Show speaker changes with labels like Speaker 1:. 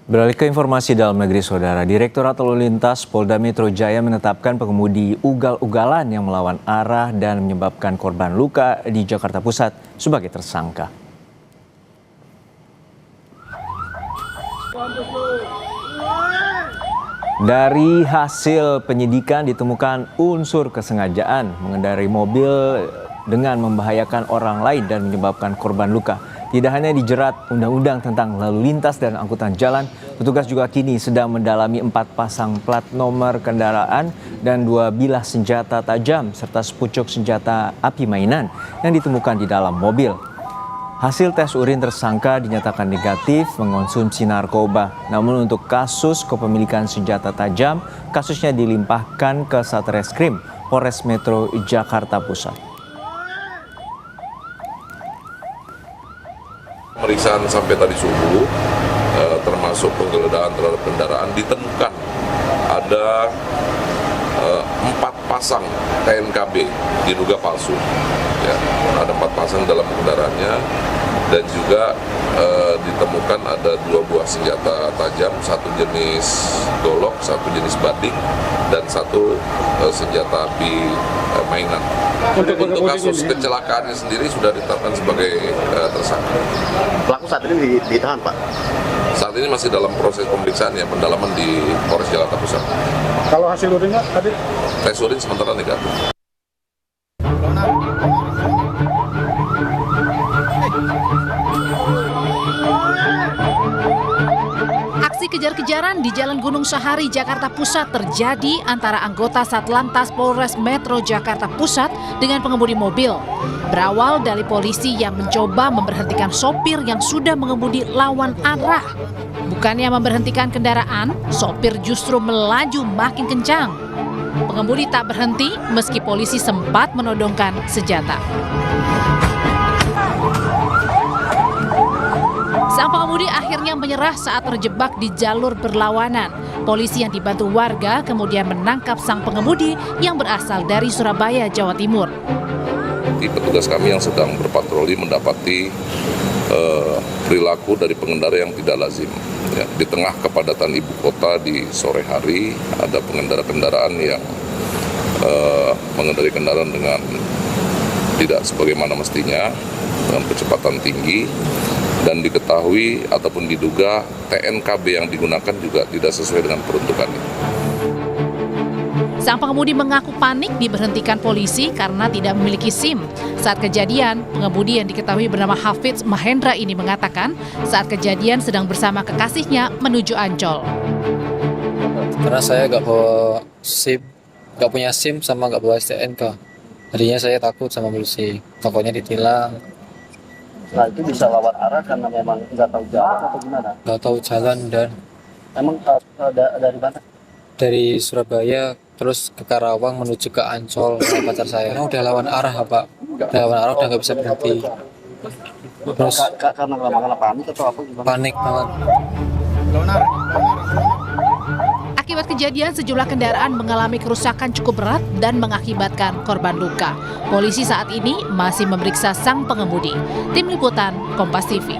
Speaker 1: Beralih ke informasi dalam negeri, Saudara. Direktorat Lalu Lintas Polda Metro Jaya menetapkan pengemudi ugal-ugalan yang melawan arah dan menyebabkan korban luka di Jakarta Pusat sebagai tersangka. Dari hasil penyidikan ditemukan unsur kesengajaan mengendarai mobil dengan membahayakan orang lain dan menyebabkan korban luka. Tidak hanya dijerat Undang-Undang tentang Lalu Lintas dan Angkutan Jalan, petugas juga kini sedang mendalami 4 pasang plat nomor kendaraan dan 2 bilah senjata tajam serta sepucuk senjata api mainan yang ditemukan di dalam mobil. Hasil tes urin tersangka dinyatakan negatif mengonsumsi narkoba. Namun untuk kasus kepemilikan senjata tajam, kasusnya dilimpahkan ke Satreskrim Polres Metro Jakarta Pusat.
Speaker 2: Pemeriksaan sampai tadi subuh, termasuk penggeledahan terhadap kendaraan, ditemukan ada 4 pasang TNKB diduga palsu. Ya, ada 4 pasang dalam kendaraannya dan juga ditemukan ada 2 buah senjata tajam, 1 jenis golok, 1 jenis batik, dan 1 senjata api mainan. Untuk kasus kecelakaannya sendiri sudah ditetapkan sebagai tersangka.
Speaker 3: Pelaku saat ini ditahan, Pak?
Speaker 2: Saat ini masih dalam proses pemeriksaan ya, pendalaman di Polres Jakarta Pusat.
Speaker 4: Kalau hasil urinnya tadi?
Speaker 2: Tes urin sementara negatif.
Speaker 5: Aksi kejar-kejaran di Jalan Gunung Sahari, Jakarta Pusat terjadi antara anggota Satlantas Polres Metro Jakarta Pusat dengan pengemudi mobil. Berawal dari polisi yang mencoba memberhentikan sopir yang sudah mengemudi lawan arah. Bukannya memberhentikan kendaraan, sopir justru melaju makin kencang. Pengemudi tak berhenti meski polisi sempat menodongkan senjata. Sang pengemudi akhirnya menyerah saat terjebak di jalur berlawanan. Polisi yang dibantu warga kemudian menangkap sang pengemudi yang berasal dari Surabaya, Jawa Timur.
Speaker 2: Petugas kami yang sedang berpatroli mendapati perilaku dari pengendara yang tidak lazim. Ya, di tengah kepadatan ibu kota di sore hari, ada pengendara kendaraan yang mengendarai kendaraan dengan tidak sebagaimana mestinya, dengan kecepatan tinggi, dan diketahui ataupun diduga TNKB yang digunakan juga tidak sesuai dengan peruntukannya.
Speaker 5: Sang pengemudi mengaku panik diberhentikan polisi karena tidak memiliki SIM. Saat kejadian, pengemudi yang diketahui bernama Hafidz Mahendra ini mengatakan saat kejadian sedang bersama kekasihnya menuju Ancol.
Speaker 6: Karena saya nggak bawa SIM, nggak punya SIM sama nggak bawa STNK. Jadinya saya takut sama polisi, takutnya ditilang.
Speaker 3: Nah, itu bisa lawan arah karena memang nggak tahu jalan atau gimana?
Speaker 6: Nggak tahu jalan dan
Speaker 3: Emang dari mana?
Speaker 6: dari Surabaya terus ke Karawang menuju ke Ancol sama pacar saya. Karena udah lawan arah, Pak. Udah lawan arah udah nggak bisa berhenti. Terus
Speaker 3: Karena lama-lama panik atau apa gimana?
Speaker 6: panik banget.
Speaker 5: Akibat kejadian, sejumlah kendaraan mengalami kerusakan cukup berat dan mengakibatkan korban luka. Polisi saat ini masih memeriksa sang pengemudi. Tim Liputan, Kompas TV.